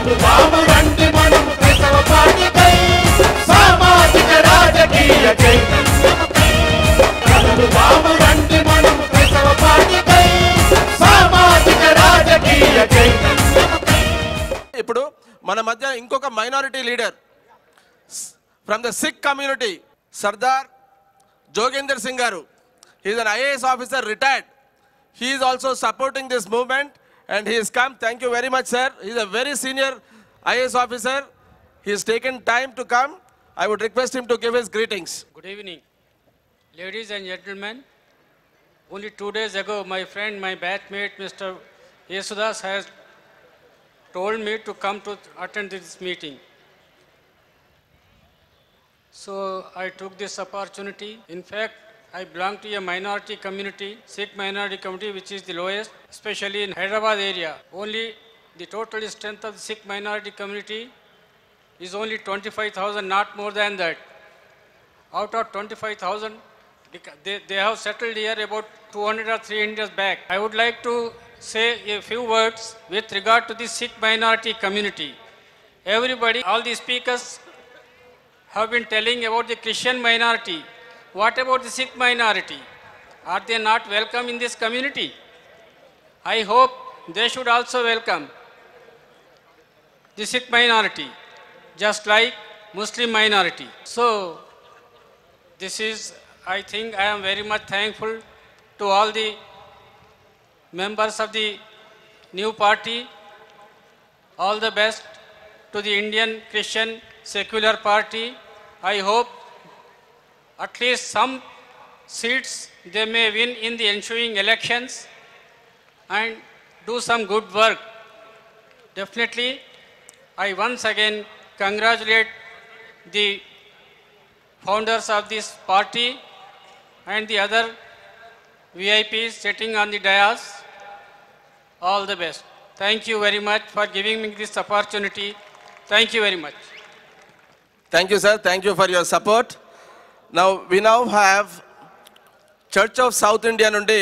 ఇప్పుడు మన మధ్య ఇంకొక minority leader from the Sikh community Sardar Jogender Singh గారు. he is an IAS officer retired. He is also supporting this movement and he has come. Thank you very much, sir. He is a very senior IAS officer. He has taken time to come. I would request him to give his greetings. Good evening, ladies and gentlemen. Only 2 days ago, my friend, my batchmate, Mr. Yesudas has told me to come to attend this meeting. So I took this opportunity. In fact, I belong to a minority community, Sikh minority community, which is the lowest, especially in Hyderabad area. Only the total strength of the Sikh minority community is only 25,000, not more than that. Out of 25,000, they have settled here about 200 or 300 years back. I would like to say a few words with regard to the Sikh minority community. Everybody, all the speakers have been telling about the Christian minority. What about the Sikh minority? Are they not welcome in this community? I hope they should also welcome the Sikh minority, just like Muslim minority. So, this is, I think I am very much thankful to all the members of the new party. All the best to the Indian Christian Secular Party. I hope at least some seats they may win in the ensuing elections and do some good work. Definitely, I once again congratulate the founders of this party and the other VIPs sitting on the dais. All the best. Thank you very much for giving me this opportunity. Thank you very much. Thank you, sir. Thank you for your support. Now, we now have Church of South India nundi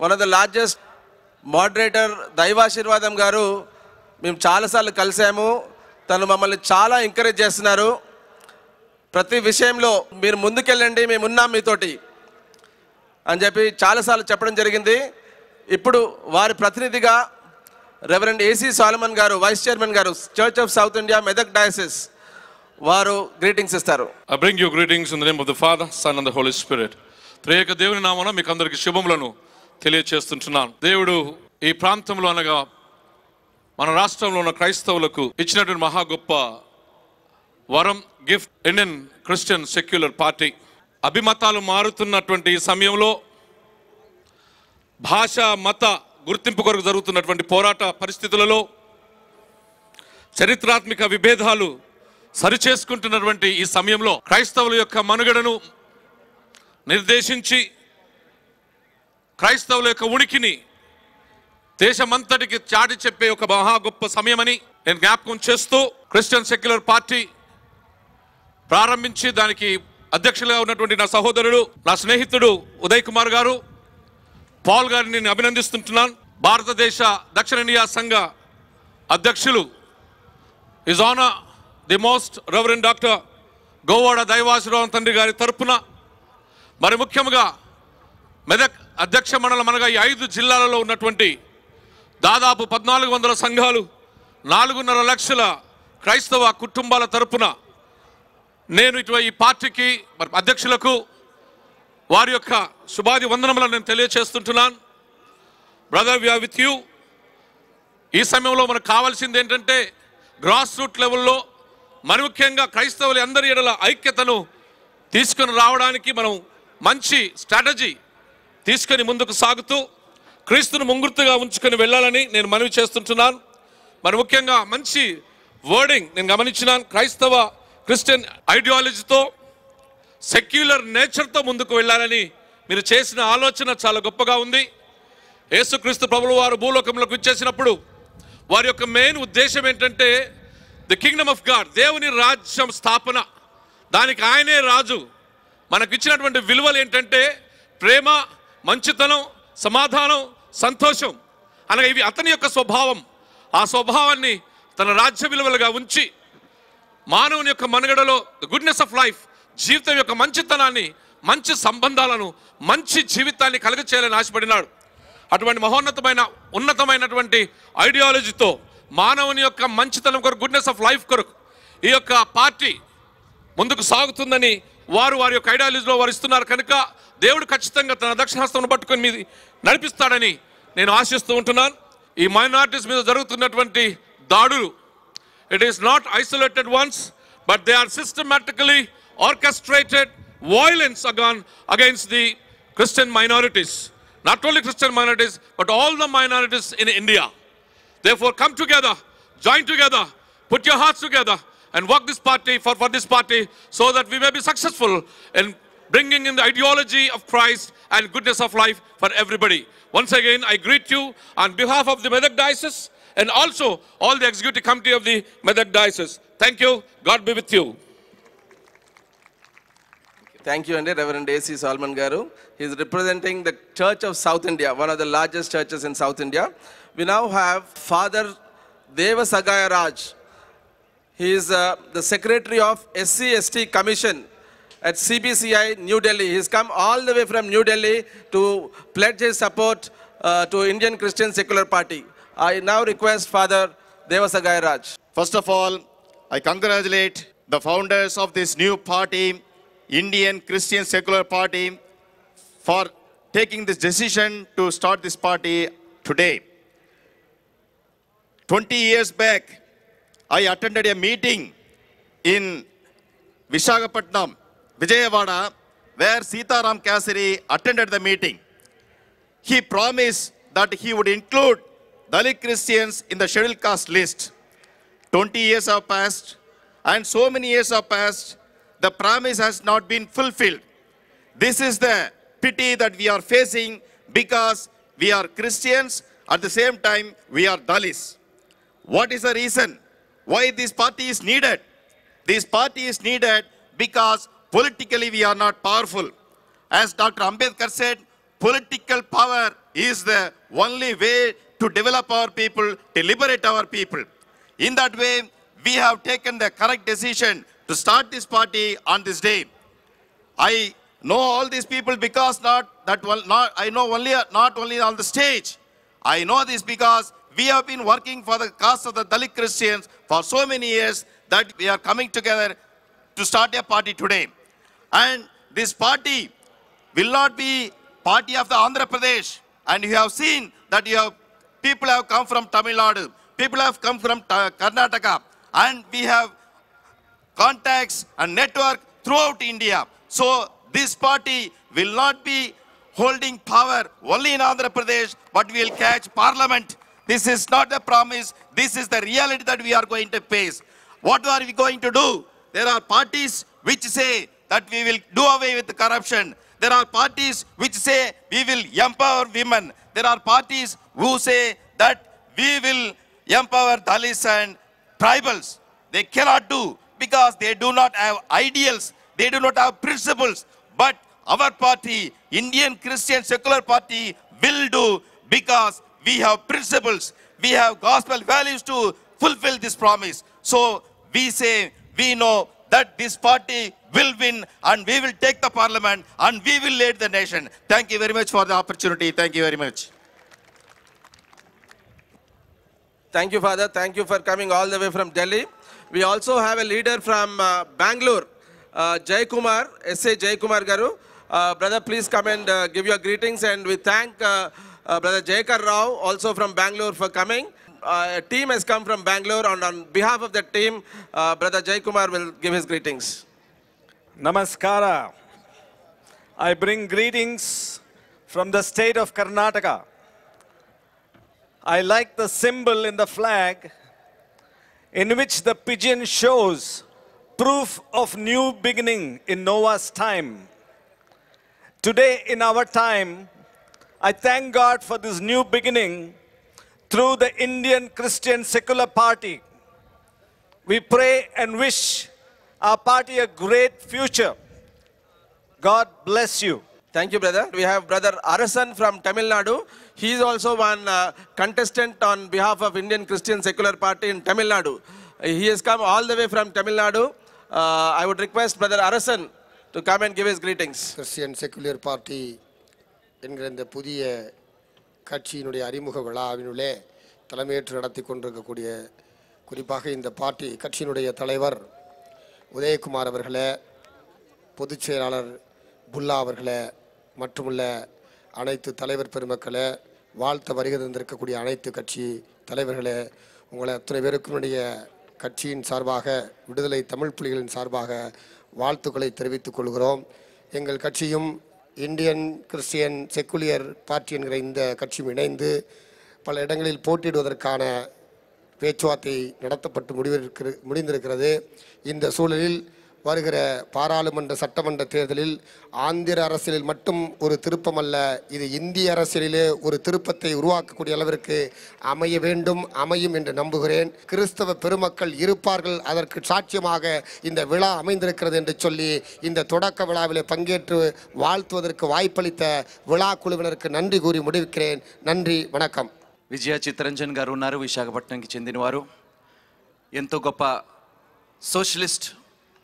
one of the largest moderator దైవాశీర్వాదం గారు. మేము చాలాసార్లు కలిసాము. తను మమ్మల్ని చాలా encourage చేస్తున్నారు. ప్రతి విషయంలో మీరు ముందుకెళ్ళండి, మేము ఉన్నాం మీతోటి అని చెప్పి చాలాసార్లు చెప్పడం జరిగింది. ఇప్పుడు వారి ప్రతినిధిగా రెవరెండ్ ఏసీ సాలమన్ గారు, వైస్ చైర్మన్ గారు, church of south India Medak diocese, వారు గ్రీటింగ్స్ ఇస్తారు. I bring you greetings in the name of the Father, Son and the Holy Spirit. త్రియేక దేవుని నామమున మీకు అందరికి శుభములను తెలియజేస్తున్నాను. దేవుడు ఈ ప్రాంతంలో అనగా మన రాష్ట్రంలో ఉన్న క్రైస్తవులకు ఇచ్చినటువంటి మహా గొప్ప వరం, gift, Indian Christian secular party. అభిమతాలు మారుతున్నటువంటి ఈ సమయంలో భాష మత గుర్తింపు కొరకు జరుగుతున్నటువంటి పోరాట పరిస్థితులలో చరిత్రాత్మక విభేదాలు సరిచేసుకుంటున్నటువంటి ఈ సమయంలో క్రైస్తవుల యొక్క మనుగడను నిర్దేశించి క్రైస్తవుల యొక్క ఉనికిని దేశమంతటికి చాటి చెప్పే ఒక మహా గొప్ప సమయమని నేను జ్ఞాపకం చేస్తూ క్రిస్టియన్ సెక్యులర్ పార్టీ ప్రారంభించి దానికి అధ్యక్షులుగా ఉన్నటువంటి నా సహోదరుడు, నా స్నేహితుడు ఉదయ్ కుమార్ గారు, పాల్ గారిని నేను అభినందిస్తుంటున్నాను. భారతదేశ దక్షిణ ఇండియా సంఘ అధ్యక్షులు his honour the most reverend doctor Govada Daivaseervadam తండ్రి గారి తరపున, మరి ముఖ్యంగా మెదక్ అధ్యక్ష మండలం అనగా ఈ 5 జిల్లాలలో ఉన్నటువంటి దాదాపు 1400 సంఘాలు, 4.5 లక్షల క్రైస్తవ కుటుంబాల తరపున నేను ఈ పార్టీకి మరి అధ్యక్షులకు వారి యొక్క శుభాది వందనములను నేను తెలియజేస్తుంటున్నాను. Brother, we are with you. ఈ సమయంలో మనకు కావాల్సింది ఏంటంటే గ్రాస్ రూట్ లెవెల్లో మరి ముఖ్యంగా క్రైస్తవులు అందరి ఎడల ఐక్యతను తీసుకొని రావడానికి మనం మంచి స్ట్రాటజీ తీసుకొని ముందుకు సాగుతూ క్రీస్తును ముంగుర్తుగా ఉంచుకొని వెళ్ళాలని నేను మనవి చేస్తుంటున్నాను. మరి ముఖ్యంగా మంచి వర్డింగ్ నేను గమనించినాను. క్రైస్తవ క్రిస్టియన్ ఐడియాలజీతో సెక్యులర్ నేచర్తో ముందుకు వెళ్ళాలని మీరు చేసిన ఆలోచన చాలా గొప్పగా ఉంది. యేసుక్రీస్తు ప్రభువు వారు భూలోకంలోకి వచ్చేసినప్పుడు వారి యొక్క మెయిన్ ఉద్దేశం ఏంటంటే ది కింగ్డమ్ ఆఫ్ గాడ్, దేవుని రాజ్యం స్థాపన, దానికి ఆయనే రాజు. మనకు ఇచ్చినటువంటి విలువలు ఏంటంటే ప్రేమ, మంచితనం, సమాధానం, సంతోషం అనగా ఇవి అతని యొక్క స్వభావం. ఆ స్వభావాన్ని తన రాజ్య విలువలుగా ఉంచి మానవుని యొక్క మనుగడలో ద గుడ్నెస్ ఆఫ్ లైఫ్, జీవితం యొక్క మంచితనాన్ని, మంచి సంబంధాలను, మంచి జీవితాన్ని కలుగచేయాలని ఆశపడినాడు. అటువంటి మహోన్నతమైన ఉన్నతమైనటువంటి ఐడియాలజీతో మానవుని యొక్క మంచితనం కొరకు, గుడ్నెస్ ఆఫ్ లైఫ్ కొరకు ఈ యొక్క పార్టీ ముందుకు సాగుతుందని వారి యొక్క ఐడియాలజీలో వారు ఇస్తున్నారు. కనుక దేవుడు ఖచ్చితంగా తన దక్షిణహస్తం పట్టుకొని మీద నడిపిస్తాడని నేను ఆశిస్తూ ఉంటున్నాను. ఈ మైనారిటీస్ మీద జరుగుతున్నటువంటి దాడులు, it is not isolated ones, but they are systematically orchestrated violence against the Christian minorities. Not only Christian minorities, but all the minorities in India. Therefore, come together, join together, put your hearts together, and work this party for this party, so that we may be successful in bringing in the ideology of Christ and goodness of life for everybody. Once again, I greet you on behalf of the Medak Diocese and also all the executive committee of the Medak Diocese. Thank you. God be with you. Thank you, and Reverend A.C. Solomon Garu. He is representing the Church of South India, one of the largest churches in South India. We now have Father Deva Sagaya Raj. He is the Secretary of SC/ST Commission at CBCI, New Delhi. He has come all the way from New Delhi to pledge his support to Indian Christian Secular Party. I now request Father Deva Sagaya Raj. First of all, I congratulate the founders of this new party, Indian Christian Secular Party, for taking this decision to start this party today. 20 years back, I attended a meeting in Visakhapatnam, Vijayawada, where Sitaram Kasari attended the meeting. He promised that he would include Dalit Christians in the scheduled caste list. 20 years have passed, and so many years have passed. The promise has not been fulfilled. This is the pity that we are facing, because we are Christians, at the same time we are Dalits. What is the reason why this party is needed? This party is needed because politically we are not powerful. As Dr. Ambedkar said, political power is the only way to develop our people, to liberate our people. In that way, we have taken the correct decision to start this party on this day. I know all these people because I know not only on the stage. I know this because we have been working for the cause of the Dalit Christians for so many years that we are coming together to start a party today. And this party will not be party of the Andhra Pradesh. And you have seen that people have come from Tamil Nadu, people have come from Karnataka, and we have contacts and network throughout India. So this party will not be holding power only in Andhra Pradesh, but we will catch parliament. This is not a promise. This is the reality that we are going to face. What are we going to do? There are parties which say that we will do away with the corruption. There are parties which say we will empower women. There are parties who say that we will empower Dalits and tribals. They cannot do, because they do not have ideals. They do not have principles. But our party, Indian Christian Secular Party, will do, because we have principles. We have gospel values to fulfill this promise. So we say, we know that this party will win, and we will take the parliament, and we will lead the nation. Thank you very much for the opportunity. Thank you very much. Thank you, Father. Thank you for coming all the way from Delhi. We also have a leader from Bangalore, Jay Kumar, S.A. Jay Kumar Garu. Brother, please come and give your greetings, and we thank Brother Jaykar Rao also from Bangalore for coming. A team has come from Bangalore, and on behalf of that team, Brother Jay Kumar will give his greetings. Namaskara. I bring greetings from the state of Karnataka. I like the symbol in the flag in which the pigeon shows proof of new beginning in Noah's time. Today in our time, I thank God for this new beginning through the Indian Christian Secular Party. We pray and wish our party a great future. God bless you. Thank you, brother. We have brother Arasan from Tamil Nadu. He is also one contestant on behalf of Indian Christian Secular Party in Tamil Nadu. He has come all the way from Tamil Nadu. I would request brother Arasan to come and give his greetings. Christian Secular Party என்கிற இந்த புதிய கட்சியினுடைய அறிமுக விழாவினுள்ளே தலைமையேற்று நடத்தி கொண்டிருக்கக்கூடிய குறிப்பாக இந்த பார்ட்டி கட்சியினுடைய தலைவர் உதயகுமார் அவர்களே, பொதுச் செயலாளர் புல்லா அவர்களே, மற்றுமுள்ள அனைத்து தலைவர் பெருமக்களே, வாழ்த்த வருகை தந்திருக்கக்கூடிய அனைத்து கட்சி தலைவர்களே, உங்களை அத்தனை பேருக்கும் என்னுடைய கட்சியின் சார்பாக, விடுதலை தமிழ் புலிகளின் சார்பாக வாழ்த்துக்களை தெரிவித்துக் கொள்கிறோம். எங்கள் கட்சியும் இந்தியன் கிறிஸ்டியன் செக்குலியர் பார்ட்டி என்கிற இந்த கட்சியும் இணைந்து பல இடங்களில் போட்டியிடுவதற்கான பேச்சுவார்த்தை நடத்தப்பட்டு முடிந்திருக்கிறது. இந்த சூழலில் வருகிற பாராளுமன்ற சட்டமன்ற தேர்தலில் ஆந்திர அரசியலில் மட்டும் ஒரு திருப்பம் அல்ல, இது இந்திய அரசியலிலே ஒரு திருப்பத்தை உருவாக்கக்கூடிய அளவிற்கு அமையும் என்று நம்புகிறேன். கிறிஸ்தவ பெருமக்கள் இருப்பார்கள், அதற்கு சாட்சியமாக இந்த விழா அமைந்திருக்கிறது என்று சொல்லி இந்த தொடக்க விழாவிலே பங்கேற்று வாழ்த்துவதற்கு வாய்ப்பளித்த விழா குழுவினருக்கு நன்றி கூறி முடிக்கிறேன். நன்றி, வணக்கம். విజయ చిత్తరంజన్ గారు ఉన్నారు, విశాఖపట్నంకి చెందినవారు. ఎంతో గొప్ప సోషలిస్ట్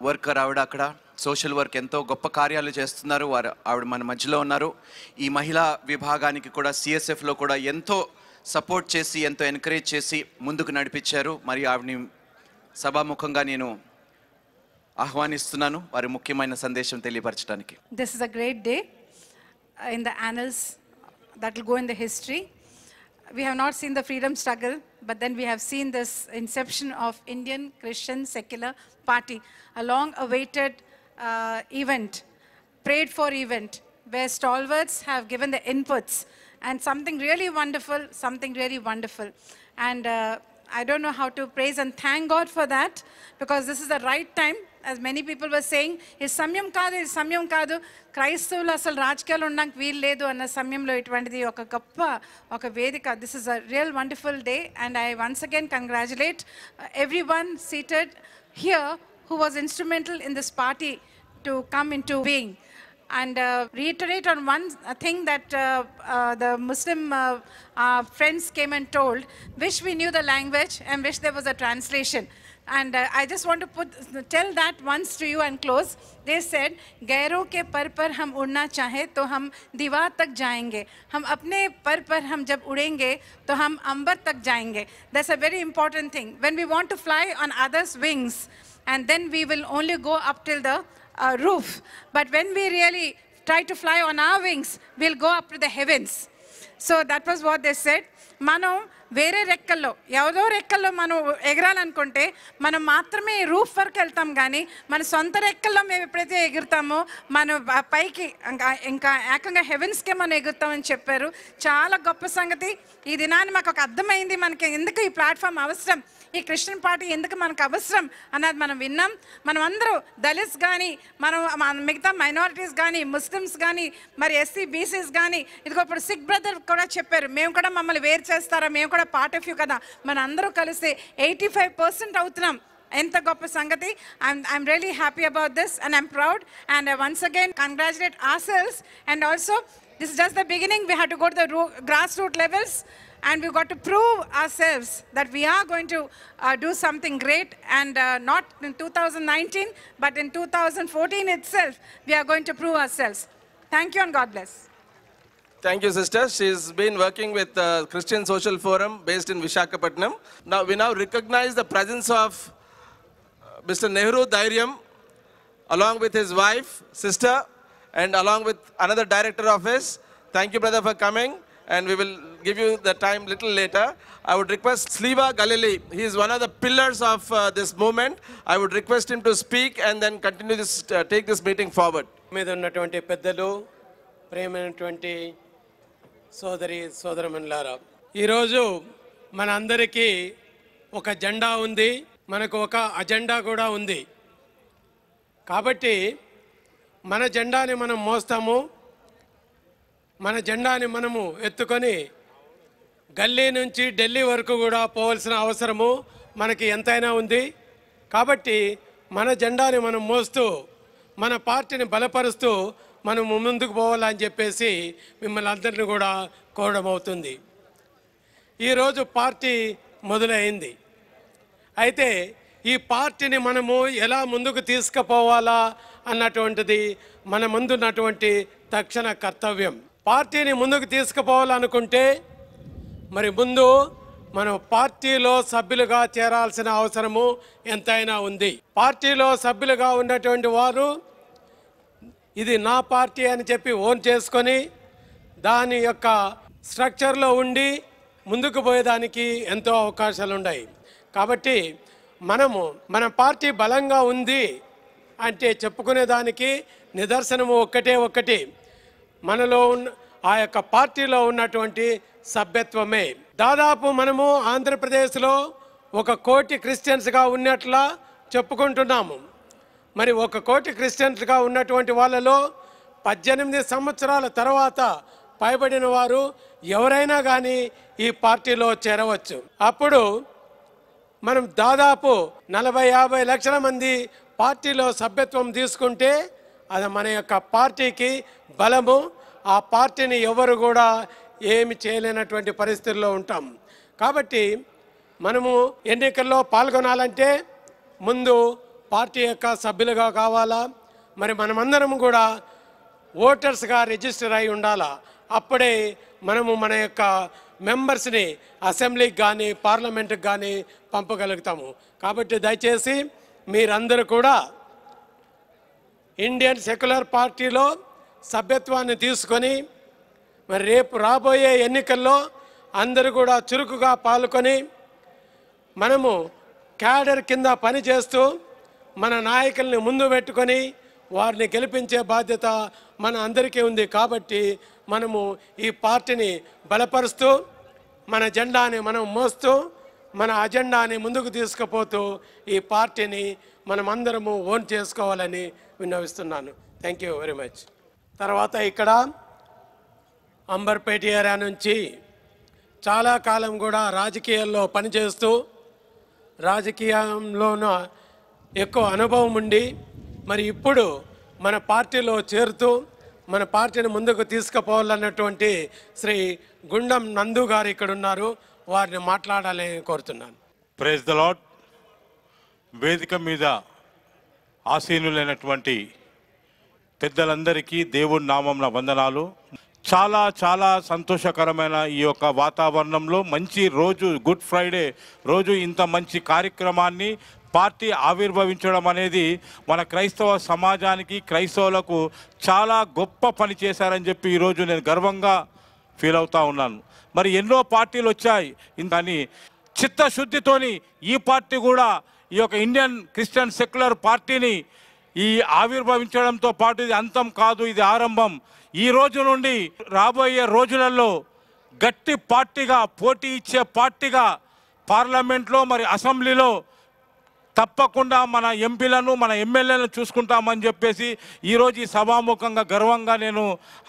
వర్కర్ ఆవిడ. అక్కడ సోషల్ వర్క్ ఎంతో గొప్ప కార్యాలు చేస్తున్నారు. ఆవిడ మన మధ్యలో ఉన్నారు. ఈ మహిళా విభాగానికి కూడా సిఎస్ఎఫ్లో కూడా ఎంతో సపోర్ట్ చేసి, ఎంతో ఎంకరేజ్ చేసి ముందుకు నడిపించారు. మరి ఆవిడని సభాముఖంగా నేను ఆహ్వానిస్తున్నాను వారి ముఖ్యమైన సందేశం తెలియపరచడానికి. This is a great day in the annals that will go in the history. We have not seen the freedom struggle, but then we have seen this inception of Indian Christian Secular Party, a long-awaited event, prayed for event, where stalwarts have given the inputs, and something really wonderful. And I don't know how to praise and thank God for that, because this is the right time. As many people were saying, is samyam kaadu, క్రైస్తవులు అసలు రాజకీయాలు ఉండడానికి వీలు లేదు అన్న సమయంలో ఇటువంటిది ఒక గొప్ప ఒక వేదిక. This is a real wonderful day, and I once again congratulate everyone seated here who was instrumental in this party to come into being. And reiterate on one thing that the Muslim friends came and told, wish we knew the language and wish there was a translation. And I just want to tell that once to you and close. They said, गैरों के पर हम उड़ना चाहे तो हम दीवार तक जाएंगे, हम अपने पर हम जब उड़ेंगे तो हम अंबर तक जाएंगे. That's a very important thing. When we want to fly on others' wings, and then we will only go up till the roof. But when we really try to fly on our wings, we'll go up to the heavens. So that was what they said. మనం వేరే రెక్కల్లో, ఎవరో రెక్కల్లో మనం ఎగరాలనుకుంటే మనం మాత్రమే roof వరకు వెళ్తాం, కానీ మన సొంత రెక్కల్లో మేము ఎప్పుడైతే ఎగురుతామో మనం పైకి ఇంకా ఏకంగా హెవెన్స్కే మనం ఎగురుతామని చెప్పారు. చాలా గొప్ప సంగతి. ఈ దినాన్ని మాకు ఒక అర్థమైంది, మనకి ఎందుకు ఈ ప్లాట్ఫామ్ అవసరం, ఈ క్రిస్టియన్ పార్టీ ఎందుకు మనకు అవసరం అన్నది మనం విన్నాం. మనం అందరూ దళిత్స్ కానీ, మనం మిగతా మైనారిటీస్ కానీ, ముస్లిమ్స్ కానీ, మరి ఎస్సీ బీసీస్ కానీ, ఇదిగో ఇప్పుడు సిక్ బ్రదర్ కూడా చెప్పారు, మేము కూడా మమ్మల్ని వేరు చేస్తారా, మేము కూడా పార్ట్ ఆఫ్ యూ కదా, మన అందరూ కలిసి 85% అవుతున్నాం. ఎంత గొప్ప సంగతి. I'm really happy about this and I'm proud, and once again congratulate ourselves. And also this is just the beginning. We have to go to the grassroots levels, and we've got to prove ourselves that we are going to do something great, and not in 2019 but in 2014 itself we are going to prove ourselves. Thank you and God bless. Thank you, sister. She's been working with the Christian Social Forum based in Visakhapatnam. Now we recognize the presence of Mr. Nehru Dhairyam along with his wife, sister, and along with another director of his. Thank you, brother, for coming, and we will give you the time little later. I would request Sliva Galili. He is one of the pillars of this movement. I would request him to speak and then continue this, take this meeting forward. మీద ఉన్నటువంటి పెద్దలు, ప్రేమైనటువంటి సోదరి సోదరమణులారా, ఈరోజు మన అందరికీ ఒక జెండా ఉంది, మనకు ఒక అజెండా కూడా ఉంది. కాబట్టి మన జెండాని మనం మోస్తాము, మన జెండాని మనము ఎత్తుకొని గల్లీ నుంచి ఢిల్లీ వరకు కూడా పోవాల్సిన అవసరము మనకి ఎంతైనా ఉంది. కాబట్టి మన జెండాని మనం మోస్తూ, మన పార్టీని బలపరుస్తూ మనం ముందుకు పోవాలని చెప్పేసి మిమ్మల్ని అందరినీ కూడా కోరడం అవుతుంది. ఈరోజు పార్టీ మొదలైంది. అయితే ఈ పార్టీని మనము ఎలా ముందుకు తీసుకుపోవాలా అన్నటువంటిది మన ముందున్నటువంటి తక్షణ కర్తవ్యం. పార్టీని ముందుకు తీసుకుపోవాలనుకుంటే మరి ముందు మనం పార్టీలో సభ్యులుగా చేరాల్సిన అవసరము ఎంతైనా ఉంది. పార్టీలో సభ్యులుగా ఉన్నటువంటి వారు ఇది నా పార్టీ అని చెప్పి ఓన్ చేసుకొని దాని యొక్క స్ట్రక్చర్లో ఉండి ముందుకు పోయేదానికి ఎంతో అవకాశాలు ఉన్నాయి. కాబట్టి మన పార్టీ బలంగా ఉంది అంటే చెప్పుకునేదానికి నిదర్శనము ఒక్కటి మనలో ఉన్న ఆ యొక్క పార్టీలో ఉన్నటువంటి సభ్యత్వమే. దాదాపు మనము ఆంధ్రప్రదేశ్లో 1 కోటి క్రిస్టియన్స్గా ఉన్నట్లా చెప్పుకుంటున్నాము. మరి 1 కోటి క్రిస్టియన్స్గా ఉన్నటువంటి వాళ్ళలో 18 సంవత్సరాల తర్వాత పైబడిన వారు ఎవరైనా కానీ ఈ పార్టీలో చేరవచ్చు. అప్పుడు మనం దాదాపు 40-50 లక్షల మంది పార్టీలో సభ్యత్వం తీసుకుంటే అది మన యొక్క పార్టీకి బలము. ఆ పార్టీని ఎవరు కూడా ఏమి చేయలేనటువంటి పరిస్థితుల్లో ఉంటాం. కాబట్టి మనము ఎన్నికల్లో పాల్గొనాలంటే ముందు పార్టీ యొక్క సభ్యులుగా కావాలా. మరి మనమందరం కూడా ఓటర్స్గా రిజిస్టర్ అయి ఉండాలా. అప్పుడే మనము మన యొక్క మెంబర్స్ని అసెంబ్లీకి కానీ పార్లమెంట్కి కానీ పంపగలుగుతాము. కాబట్టి దయచేసి మీరందరూ కూడా ఇండియన్ సెక్యులర్ పార్టీలో సభ్యత్వాన్ని తీసుకొని మరి రేపు రాబోయే ఎన్నికల్లో అందరూ కూడా చురుకుగా పాల్గొని మనము క్యాడర్ కింద పనిచేస్తూ మన నాయకుల్ని ముందు పెట్టుకొని వారిని గెలిపించే బాధ్యత మన అందరికీ ఉంది. కాబట్టి మనము ఈ పార్టీని బలపరుస్తూ మన జెండాని మనం మోస్తూ మన అజెండాని ముందుకు తీసుకుపోతూ ఈ పార్టీని మనమందరము ఓన్ చేసుకోవాలని విన్నవిస్తున్నాను. Thank you very much. తర్వాత ఇక్కడ అంబర్పేట ఏరియా నుంచి చాలా కాలం కూడా రాజకీయాల్లో పనిచేస్తూ రాజకీయంలోనూ ఎక్కువ అనుభవం ఉండి మరి ఇప్పుడు మన పార్టీలో చేరుతూ మన పార్టీని ముందుకు తీసుకుపోవాలన్నటువంటి శ్రీ గుండం నందు గారు ఇక్కడ ఉన్నారు. వారిని మాట్లాడాలని కోరుతున్నాను. Praise the Lord. వేదిక మీద ఆసీనులైనటువంటి పెద్దలందరికీ దేవుడి నామంలో వందనాలు. చాలా చాలా సంతోషకరమైన ఈ యొక్క వాతావరణంలో మంచి రోజు, గుడ్ ఫ్రైడే రోజు ఇంత మంచి కార్యక్రమాన్ని పార్టీ ఆవిర్భవించడం అనేది మన క్రైస్తవ సమాజానికి, క్రైస్తవులకు చాలా గొప్ప పని చేశారని చెప్పి ఈరోజు నేను గర్వంగా ఫీల్ అవుతా ఉన్నాను. మరి ఎన్నో పార్టీలు వచ్చాయి, కానీ చిత్తశుద్ధితోని ఈ పార్టీ కూడా ఈ యొక్క ఇండియన్ క్రిస్టియన్ సెక్యులర్ పార్టీని ఈ ఆవిర్భవించడంతో పాటు ఇది అంతం కాదు, ఇది ఆరంభం. ఈ రోజు నుండి రాబోయే రోజులలో గట్టి పార్టీగా, పోటీ ఇచ్చే పార్టీగా పార్లమెంట్లో మరి అసెంబ్లీలో తప్పకుండా మన ఎంపీలను, మన ఎమ్మెల్యేలను చూసుకుంటామని చెప్పేసి ఈరోజు ఈ సభాముఖంగా గర్వంగా నేను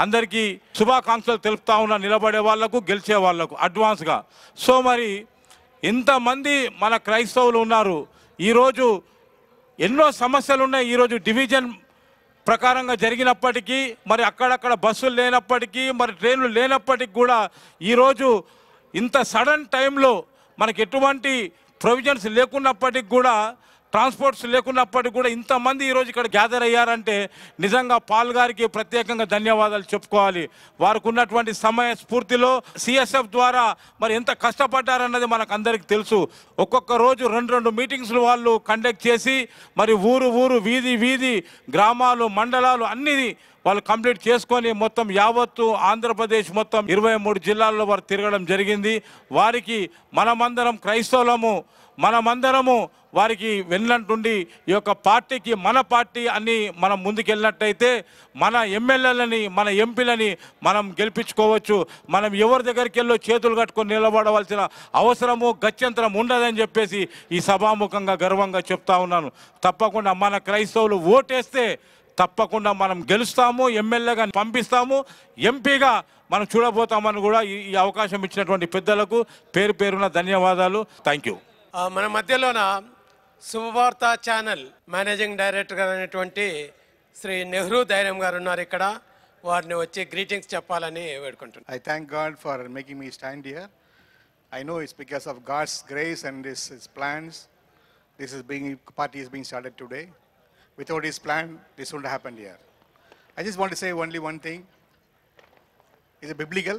అందరికీ శుభాకాంక్షలు తెలుపుతా ఉన్నా, నిలబడే వాళ్లకు, గెలిచే వాళ్లకు అడ్వాన్స్గా. సో మరి ఇంతమంది మన క్రైస్తవులు ఉన్నారు. ఈరోజు ఎన్నో సమస్యలు ఉన్నాయి. ఈరోజు డివిజన్ ప్రకారంగా జరిగినప్పటికీ, మరి అక్కడక్కడ బస్సులు లేనప్పటికీ, మరి ట్రైన్లు లేనప్పటికీ కూడా ఈరోజు ఇంత సడన్ టైంలో మనకి ఎటువంటి ప్రొవిజన్స్ లేకున్నప్పటికి కూడా, ట్రాన్స్పోర్ట్స్ లేకున్నప్పటికీ కూడా ఇంతమంది ఈరోజు ఇక్కడ గ్యాదర్ అయ్యారంటే నిజంగా పాల్ గారికి ప్రత్యేకంగా ధన్యవాదాలు చెప్పుకోవాలి. వారికి ఉన్నటువంటి సమయ స్ఫూర్తిలో సిఎస్ఎఫ్ ద్వారా మరి ఎంత కష్టపడ్డారన్నది మనకు అందరికీ తెలుసు. ఒక్కొక్క రోజు 2 మీటింగ్స్లు వాళ్ళు కండక్ట్ చేసి మరి ఊరు, వీధి, గ్రామాలు, మండలాలు అన్నీ వాళ్ళు కంప్లీట్ చేసుకొని మొత్తం యావత్తు ఆంధ్రప్రదేశ్ మొత్తం 23 జిల్లాల్లో వారు తిరగడం జరిగింది. వారికి మనమందరం క్రైస్తవులము, మనమందరము వారికి వెళ్ళినట్టుండి ఈ యొక్క పార్టీకి మన పార్టీ అని మనం ముందుకెళ్ళినట్టయితే మన ఎమ్మెల్యేలని, మన ఎంపీలని మనం గెలిపించుకోవచ్చు. మనం ఎవరి దగ్గరికి వెళ్ళో చేతులు కట్టుకొని నిలబడవలసిన అవసరము, గత్యంతరం ఉండదని చెప్పేసి ఈ సభాముఖంగా గర్వంగా చెప్తా ఉన్నాను. తప్పకుండా మన క్రైస్తవులు ఓటేస్తే తప్పకుండా మనం గెలుస్తాము, ఎమ్మెల్యేగా పంపిస్తాము, ఎంపీగా మనం చూడబోతామని కూడా ఈ అవకాశం ఇచ్చినటువంటి పెద్దలకు పేరున ధన్యవాదాలు. Thank you. మన మధ్యలోన శుభవార్త ఛానల్ మేనేజింగ్ డైరెక్టర్ అయినటువంటి శ్రీ నెహ్రూ ధైర్యం గారు ఉన్నారు ఇక్కడ. వారిని వచ్చి గ్రీటింగ్స్ చెప్పాలని వేడుకుంటున్నాను. I thank God for making me stand here. I know it's because of God's grace and His plans. Party is being started today. Without His plan, this wouldn't happen here. I just want to say only one thing. Is it biblical?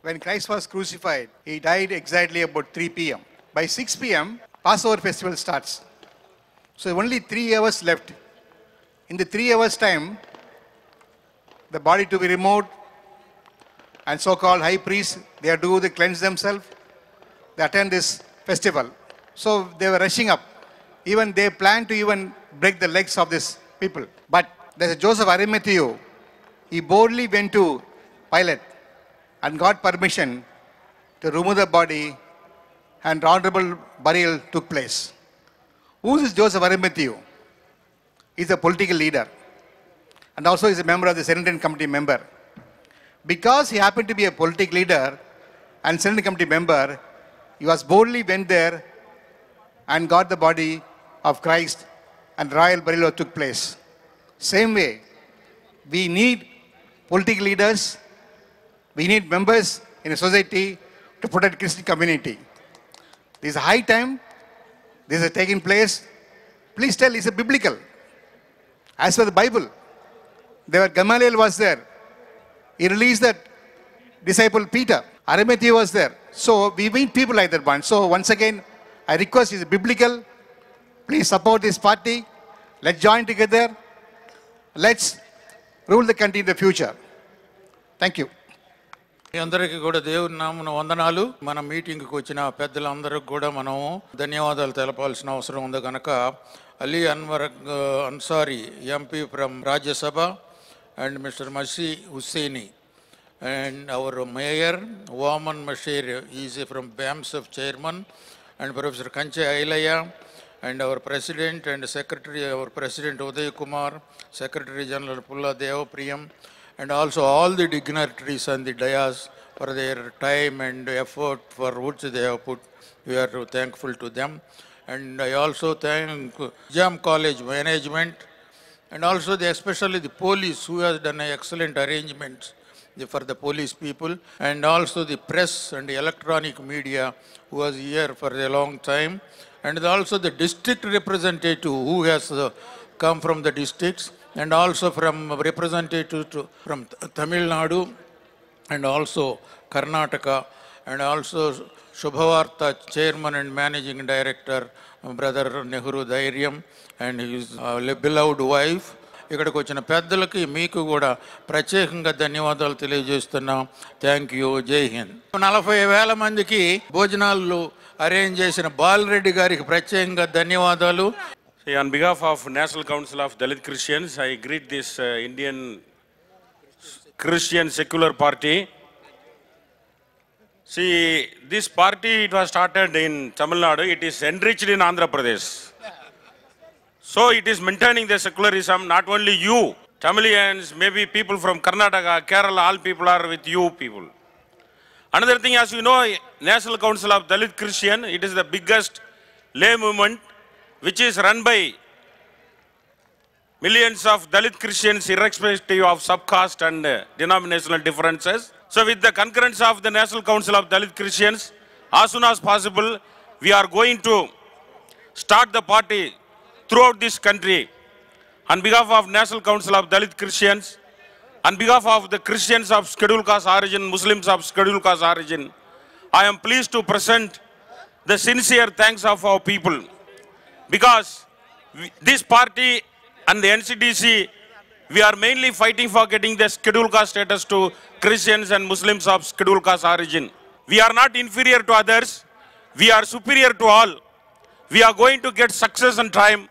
When Christ was crucified, He died exactly about 3 p.m. By 6 p.m., Passover festival starts. So only 3 hours left. In the 3 hours time, the body to be removed, and so-called high priests, they are to cleanse themselves. They attend this festival. So they were rushing up. Even they planned to even break the legs of these people. But there's a Joseph Arimathea. He boldly went to Pilate and got permission to remove the body, and honorable burial took place. Who is Joseph Arimathea? He's a political leader, and also is a member of the Senate Committee member. Because he happened to be a political leader and Senate Committee member, he was boldly went there and got the body of Christ, and royal burial took place. Same way, we need political leaders, we need members in a society to protect Christian community. This is a high time, this is taking place. Please tell, it's a biblical. As per the Bible, Gamaliel was there. He released that disciple Peter. Arimathea was there. So we need people like that one. So once again, I request is biblical. Please support this party. Let's join together. Let's rule the country in the future. Thank you. అందరికీ కూడా దేవుని నామమున వందనాలు. మన మీటింగ్కి వచ్చిన పెద్దలందరికీ కూడా మనం ధన్యవాదాలు తెలపాల్సిన అవసరం ఉంది కనుక Ali Anwar Ansari MP from Rajya Sabha and Mr. Masi Hussaini and our mayor Waman Mashir is from BAMSF chairman, and Professor Kanche Ailaya and our president and secretary, our president Uday Kumar, Secretary General Pulla Devapriyam, and also all the dignitaries and the dayas for their time and effort for which they have put. We are thankful to them. And I also thank Jam College management, and also especially the police who has done excellent arrangements for the police people, and also the press and the electronic media who was here for a long time, and also the district representative who has come from the districts, and also from representative from Tamil Nadu and also Karnataka, and also Shubhavartha chairman and managing director brother Nehru Dhairyam and his beloved wife. ఇక్కడికి వచ్చిన పెద్దలకి మీకు కూడా ప్రత్యేకంగా ధన్యవాదాలు తెలియజేస్తున్నాం. Thank you. జై హింద్. 40,000 మందికి భోజనాలు అరేంజ్ చేసిన బాలరెడ్డి గారికి ప్రత్యేకంగా ధన్యవాదాలు. On behalf of National Council of Dalit Christians, I greet this Indian Christian secular party. See, this party, it was started in Tamil Nadu. It is enriched in Andhra Pradesh. So it is maintaining the secularism. Not only you, Tamilians, maybe people from Karnataka, Kerala, all people are with you people. Another thing, as you know, National Council of Dalit Christian, it is the biggest lay movement which is run by millions of Dalit Christians irrespective of subcaste and denominational differences. So with the concurrence of the National Council of Dalit Christians, as soon as possible, we are going to start the party throughout this country. On behalf of National Council of Dalit Christians, on behalf of the Christians of Scheduled Caste origin, Muslims of Scheduled Caste origin, I am pleased to present the sincere thanks of our people. Because this party and the NCDC, we are mainly fighting for getting the Scheduled Caste status to Christians and Muslims of Scheduled Caste origin. We are not inferior to others. We are superior to all. We are going to get success and triumph.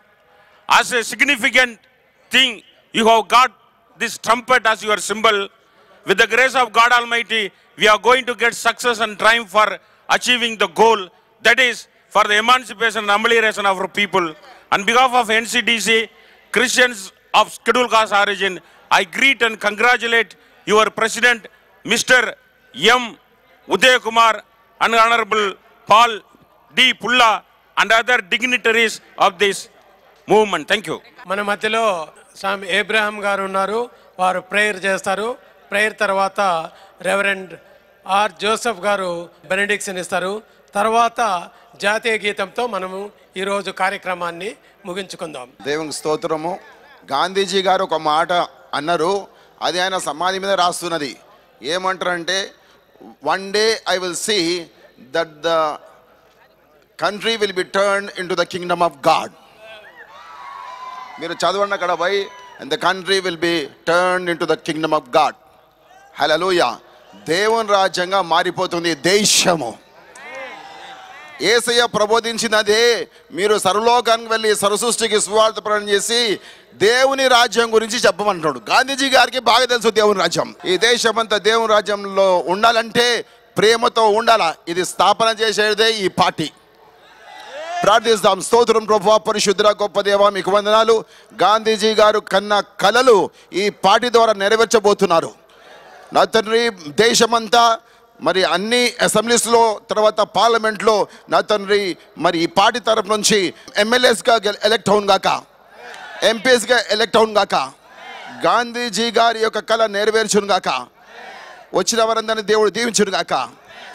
As a significant thing, you have got this trumpet as your symbol. With the grace of God Almighty, we are going to get success and triumph for achieving the goal, that is for the emancipation and amelioration of our people. On behalf of NCDC, Christians of Scheduled Caste origin, I greet and congratulate your President, Mr. M. Uday Kumar, and Honorable Paul D. Pulla, and other dignitaries of this movement. Thank you. మన మధ్యలో స్వామి Abraham గారు ఉన్నారు, వారు prayer చేస్తారు. Prayer తర్వాత reverend are Joseph గారు బెనెడిక్షన్ ఇస్తారు. తర్వాత జాతీయ గీతంతో మనము ఈరోజు కార్యక్రమాన్ని ముగించుకుందాం. దేవునికి స్తోత్రము. గాంధీజీ గారు ఒక మాట అన్నారు, అది ఆయన సమాధి మీద రాస్తున్నది. ఏమంటారంటే, one day I will see that the country will be turn in to the kingdom of God. మీరు చదవండి అక్కడ పోయి, and the country will be turn in to the kingdom of God. Hallelujah. దేవుని రాజ్యంగా మారిపోతుంది దేశము. యేసయ్య ప్రబోధించినదే, మీరు సర్వలోకానికి వెళ్ళి సర్వసృష్టికి సువార్త ప్రకటన చేసి దేవుని రాజ్యం గురించి చెప్పమంటున్నాడు. గాంధీజీ గారికి బాగా తెలుసు దేవుని రాజ్యం. ఈ దేశమంతా దేవుని రాజ్యంలో ఉండాలంటే ప్రేమతో ఉండాలా. ఇది స్థాపన చేసేదే ఈ పార్టీ. ప్రార్థిస్తాం. స్తోత్రం ప్రభువా, పరిశుద్ధ గొప్ప దేవా, మీకు వందనాలు. గాంధీజీ గారు కన్న కలలు ఈ పార్టీ ద్వారా నెరవేర్చబోతున్నారు. నా తండ్రి, దేశమంతా మరి అన్ని అసెంబ్లీస్లో, తర్వాత పార్లమెంట్లో నా తండ్రి మరి ఈ పార్టీ తరఫు నుంచి ఎమ్మెల్యేస్గా ఎలెక్ట్ అవును గాక, ఎంపీస్గా ఎలెక్ట్ అవును గాక, గాంధీజీ గారి యొక్క కళ నెరవేర్చును గాక, వచ్చిన వారందరినీ దేవుడు దీవించును గాక.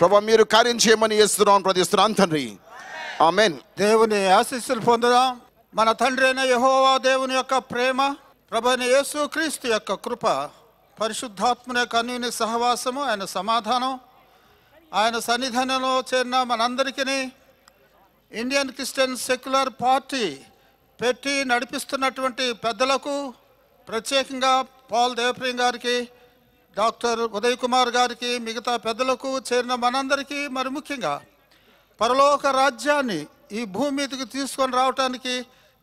ప్రభా, మీరు కార్యం చేయమని చేస్తున్నాం, ప్రతిస్తున్నాం తండ్రి. ఆమెన్. దేవుని ఆశీస్సులు పొందుదాం. మన తండ్రి అయిన యెహోవా దేవుని యొక్క ప్రేమ, ప్రభువైన యేసు క్రీస్తు యొక్క కృప, పరిశుద్ధాత్మని యొక్క అన్యోన్య సహవాసము, ఆయన సమాధానం, ఆయన సన్నిధానంలో చేరిన మనందరికీ, ఇండియన్ క్రిస్టియన్ సెక్యులర్ పార్టీ పెట్టి నడిపిస్తున్నటువంటి పెద్దలకు, ప్రత్యేకంగా పాల్ దేవప్రియం గారికి, డాక్టర్ ఉదయ్ కుమార్ గారికి, మిగతా పెద్దలకు, చేరిన మనందరికీ, మరి ముఖ్యంగా పరలోక రాజ్యాన్ని ఈ భూమి మీదకి తీసుకొని రావటానికి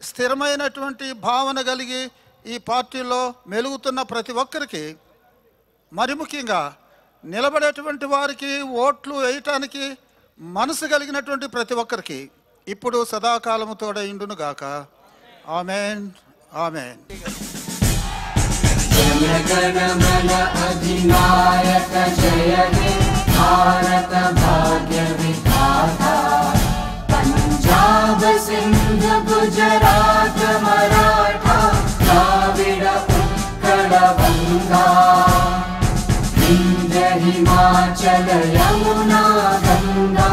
స్థిరమైనటువంటి భావన కలిగి ఈ పార్టీలో మెలుగుతున్న ప్రతి ఒక్కరికి, మరి ముఖ్యంగా నిలబడేటువంటి వారికి, ఓట్లు వేయటానికి మనసు కలిగినటువంటి ప్రతి ఒక్కరికి ఇప్పుడు సదాకాలము తోడైండును గాక. Amen, amen. जनगणमन अधिनायक जय हे भारत भाग्य विधाता, पंजाब सिंध गुजरात मराठा द्राविड उत्कल बंगा, विंध्य हिमाचल यमुना गंगा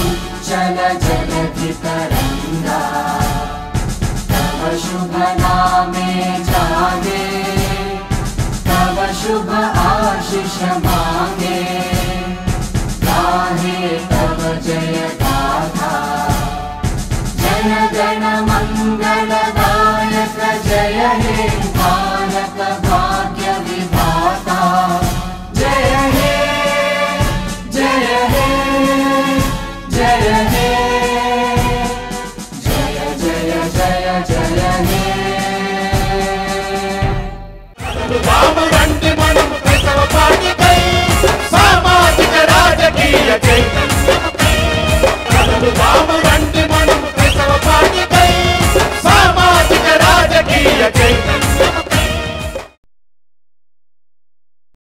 उच्चल जलधि तरंगा, तव शुभ नामे जागे, तव शुभ आशीष मांगे, गाहे तव जय गाथा, जय गण मंगलदायक जय हे